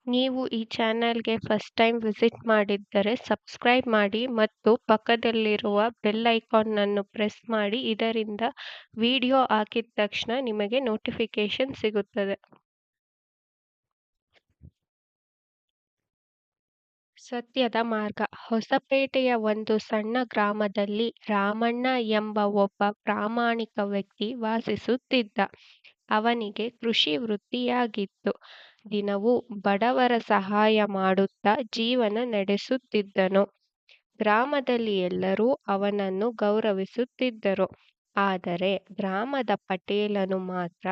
ನೀವು ಈ ಚಾನೆಲ್‌ಗೆ ಫಸ್ಟ್ ಟೈಮ್ ವಿಸಿಟ್ ಮಾಡಿದ್ದರೆ ಸಬ್ಸ್ಕ್ರೈಬ್ ಮಾಡಿ ಮತ್ತು ಪಕ್ಕದಲ್ಲಿರುವ ಬೆಲ್ ಐಕಾನ್ನನ್ನು ಪ್ರೆಸ್ ಮಾಡಿ. ಇದರಿಂದ ವಿಡಿಯೋ ಹಾಕಿದ ತಕ್ಷಣ ನಿಮಗೆ ನೋಟಿಫಿಕೇಷನ್ ಸಿಗುತ್ತದೆ. ಸತ್ಯದ ಮಾರ್ಗ. ಹೊಸಪೇಟೆಯ ಒಂದು ಸಣ್ಣ ಗ್ರಾಮದಲ್ಲಿ ರಾಮಣ್ಣ ಎಂಬ ಒಬ್ಬ ಪ್ರಾಮಾಣಿಕ ವ್ಯಕ್ತಿ ವಾಸಿಸುತ್ತಿದ್ದ. ಅವನಿಗೆ ಕೃಷಿ ವೃತ್ತಿಯಾಗಿತ್ತು. ದಿನವೂ ಬಡವರ ಸಹಾಯ ಮಾಡುತ್ತಾ ಜೀವನ ನಡೆಸುತ್ತಿದ್ದನು. ಗ್ರಾಮದಲ್ಲಿ ಎಲ್ಲರೂ ಅವನನ್ನು ಗೌರವಿಸುತ್ತಿದ್ದರು. ಆದರೆ ಗ್ರಾಮದ ಪಟೇಲನು ಮಾತ್ರ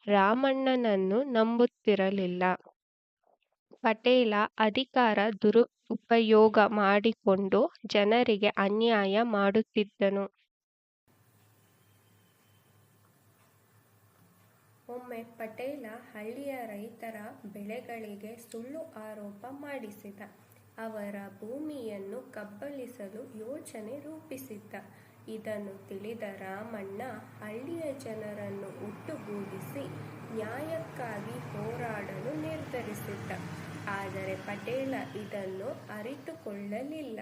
ರಾಮಣ್ಣನನ್ನು ನಂಬುತ್ತಿರಲಿಲ್ಲ. ಪಟೇಲ ಅಧಿಕಾರ ದುರುಪಯೋಗ ಮಾಡಿಕೊಂಡು ಜನರಿಗೆ ಅನ್ಯಾಯ ಮಾಡುತ್ತಿದ್ದನು. ಒಮ್ಮೆ ಪಟೇಲ ಹಳ್ಳಿಯ ರೈತರ ಬೆಳೆಗಳಿಗೆ ಸುಳ್ಳು ಆರೋಪ ಮಾಡಿಸಿದ. ಅವರ ಭೂಮಿಯನ್ನು ಕಬಳಿಸಲು ಯೋಜನೆ ರೂಪಿಸಿದ್ದ. ಇದನ್ನು ತಿಳಿದ ರಾಮಣ್ಣ ಹಳ್ಳಿಯ ಜನರನ್ನು ಒಟ್ಟುಗೂಡಿಸಿ ನ್ಯಾಯಕ್ಕಾಗಿ ಹೋರಾಡಲು ನಿರ್ಧರಿಸಿದ್ದ. ಆದರೆ ಪಟೇಲ ಇದನ್ನು ಅರಿತುಕೊಳ್ಳಲಿಲ್ಲ.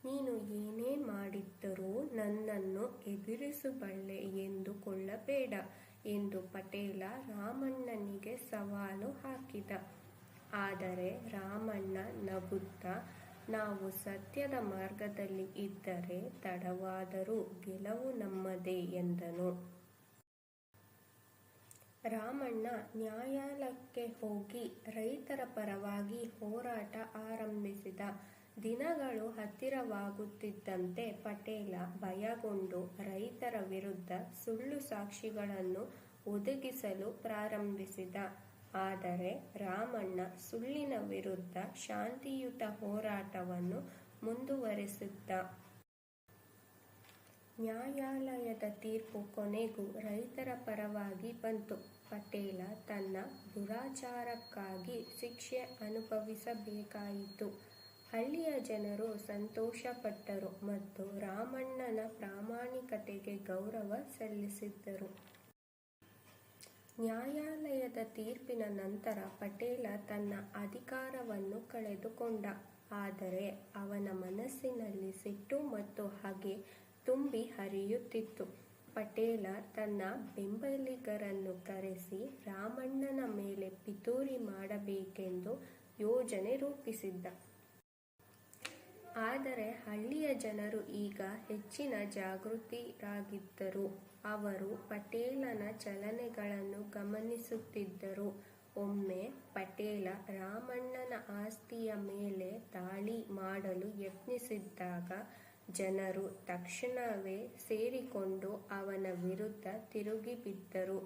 ನೀನು ಏನೇ ಮಾಡಿದ್ದರೂ ನನ್ನನ್ನು ಎದುರಿಸಬಲ್ಲೆ ಎಂದುಕೊಳ್ಳಬೇಡ ಎಂದು ಪಟೇಲ ರಾಮಣ್ಣನಿಗೆ ಸವಾಲು ಹಾಕಿದ. ಆದರೆ ರಾಮಣ್ಣ ನಗುತ್ತಾ, ನಾವು ಸತ್ಯದ ಮಾರ್ಗದಲ್ಲಿ ಇದ್ದರೆ ತಡವಾದರೂ ಗೆಲುವು ನಮ್ಮದೇ ಎಂದನು. ರಾಮಣ್ಣ ನ್ಯಾಯಾಲಯಕ್ಕೆ ಹೋಗಿ ರೈತರ ಪರವಾಗಿ ಹೋರಾಟ ಆರಂಭಿಸಿದ. ದಿನಗಳು ಹತ್ತಿರವಾಗುತ್ತಿದ್ದಂತೆ ಪಟೇಲ ಭಯಗೊಂಡು ರೈತರ ವಿರುದ್ಧ ಸುಳ್ಳು ಸಾಕ್ಷಿಗಳನ್ನು ಒದಗಿಸಲು ಪ್ರಾರಂಭಿಸಿದ. ಆದರೆ ರಾಮಣ್ಣ ಸುಳ್ಳಿನ ವಿರುದ್ಧ ಶಾಂತಿಯುತ ಹೋರಾಟವನ್ನು ಮುಂದುವರೆಸಿದ್ದ. ನ್ಯಾಯಾಲಯದ ತೀರ್ಪು ಕೊನೆಗೂ ರೈತರ ಪರವಾಗಿ ಬಂತು. ಪಟೇಲ ತನ್ನ ದುರಾಚಾರಕ್ಕಾಗಿ ಶಿಕ್ಷೆ ಅನುಭವಿಸಬೇಕಾಯಿತು. ಹಳ್ಳಿಯ ಜನರು ಸಂತೋಷಪಟ್ಟರು ಮತ್ತು ರಾಮಣ್ಣನ ಪ್ರಾಮಾಣಿಕತೆಗೆ ಗೌರವ ಸಲ್ಲಿಸಿದರು. ನ್ಯಾಯಾಲಯದ ತೀರ್ಪಿನ ನಂತರ ಪಟೇಲ ತನ್ನ ಅಧಿಕಾರವನ್ನು ಕಳೆದುಕೊಂಡ. ಆದರೆ ಅವನ ಮನಸ್ಸಿನಲ್ಲಿ ಸಿಟ್ಟು ಮತ್ತು ಹಗೆ ತುಂಬಿ ಹರಿಯುತ್ತಿತ್ತು. ಪಟೇಲ ತನ್ನ ಬೆಂಬಲಿಗರನ್ನು ಕರೆಸಿ ರಾಮಣ್ಣನ ಮೇಲೆ ಪಿತೂರಿ ಮಾಡಬೇಕೆಂದು ಯೋಜನೆ ರೂಪಿಸಿದ್ದ. ಆದರೆ ಹಳ್ಳಿಯ ಜನರು ಈಗ ಹೆಚ್ಚಿನ ಜಾಗೃತರಾಗಿದ್ದರು. ಅವರು ಪಟೇಲನ ಚಲನೆಗಳನ್ನು ಗಮನಿಸುತ್ತಿದ್ದರು. ಒಮ್ಮೆ ಪಟೇಲ ರಾಮಣ್ಣನ ಆಸ್ತಿಯ ಮೇಲೆ ದಾಳಿ ಮಾಡಲು ಯತ್ನಿಸಿದಾಗ ಜನರು ತಕ್ಷಣವೇ ಸೇರಿಕೊಂಡು ಅವನ ವಿರುದ್ಧ ತಿರುಗಿಬಿದ್ದರು.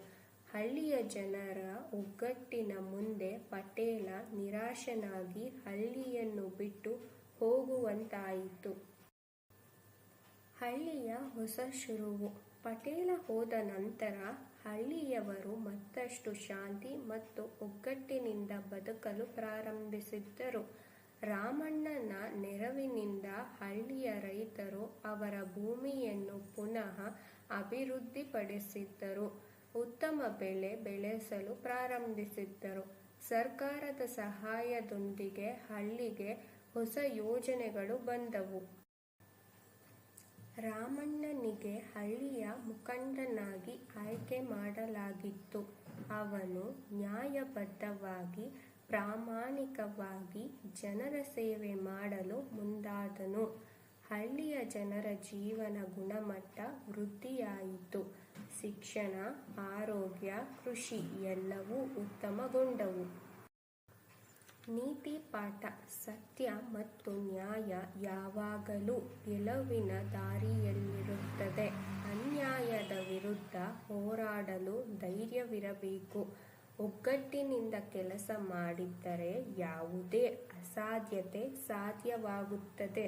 ಹಳ್ಳಿಯ ಜನರ ಒಗ್ಗಟ್ಟಿನ ಮುಂದೆ ಪಟೇಲ ನಿರಾಶನಾಗಿ ಹಳ್ಳಿಯನ್ನು ಬಿಟ್ಟು ಹೋಗುವಂತಾಯಿತು. ಹಳ್ಳಿಯ ಹೊಸ ಶುರುವು. ಪಟೇಲ ಹೋದ ನಂತರ ಹಳ್ಳಿಯವರು ಮತ್ತಷ್ಟು ಶಾಂತಿ ಮತ್ತು ಒಗ್ಗಟ್ಟಿನಿಂದ ಬದುಕಲು ಪ್ರಾರಂಭಿಸಿದರು. ರಾಮಣ್ಣನ ನೆರವಿನಿಂದ ಹಳ್ಳಿಯ ರೈತರು ಅವರ ಭೂಮಿಯನ್ನು ಪುನಃ ಅಭಿವೃದ್ಧಿಪಡಿಸಿದರು. ಉತ್ತಮ ಬೆಳೆ ಬೆಳೆಸಲು ಪ್ರಾರಂಭಿಸಿದರು. ಸರ್ಕಾರದ ಸಹಾಯದೊಂದಿಗೆ ಹಳ್ಳಿಗೆ ಹೊಸ ಯೋಜನೆಗಳು ಬಂದವು. ರಾಮಣ್ಣನಿಗೆ ಹಳ್ಳಿಯ ಮುಖಂಡನಾಗಿ ಆಯ್ಕೆ ಮಾಡಲಾಗಿತ್ತು. ಅವನು ನ್ಯಾಯಬದ್ಧವಾಗಿ ಪ್ರಾಮಾಣಿಕವಾಗಿ ಜನರ ಸೇವೆ ಮಾಡಲು ಮುಂದಾದನು. ಹಳ್ಳಿಯ ಜನರ ಜೀವನ ಗುಣಮಟ್ಟ ವೃದ್ಧಿಯಾಯಿತು. ಶಿಕ್ಷಣ, ಆರೋಗ್ಯ, ಕೃಷಿ ಎಲ್ಲವೂ ಉತ್ತಮಗೊಂಡವು. ನೀತಿ ಪಾಠ. ಸತ್ಯ ಮತ್ತು ನ್ಯಾಯ ಯಾವಾಗಲೂ ಗೆಲುವಿನ ದಾರಿಯಲ್ಲಿರುತ್ತದೆ. ಅನ್ಯಾಯದ ವಿರುದ್ಧ ಹೋರಾಡಲು ಧೈರ್ಯವಿರಬೇಕು. ಒಗ್ಗಟ್ಟಿನಿಂದ ಕೆಲಸ ಮಾಡಿದರೆ ಯಾವುದೇ ಅಸಾಧ್ಯತೆ ಸಾಧ್ಯವಾಗುತ್ತದೆ.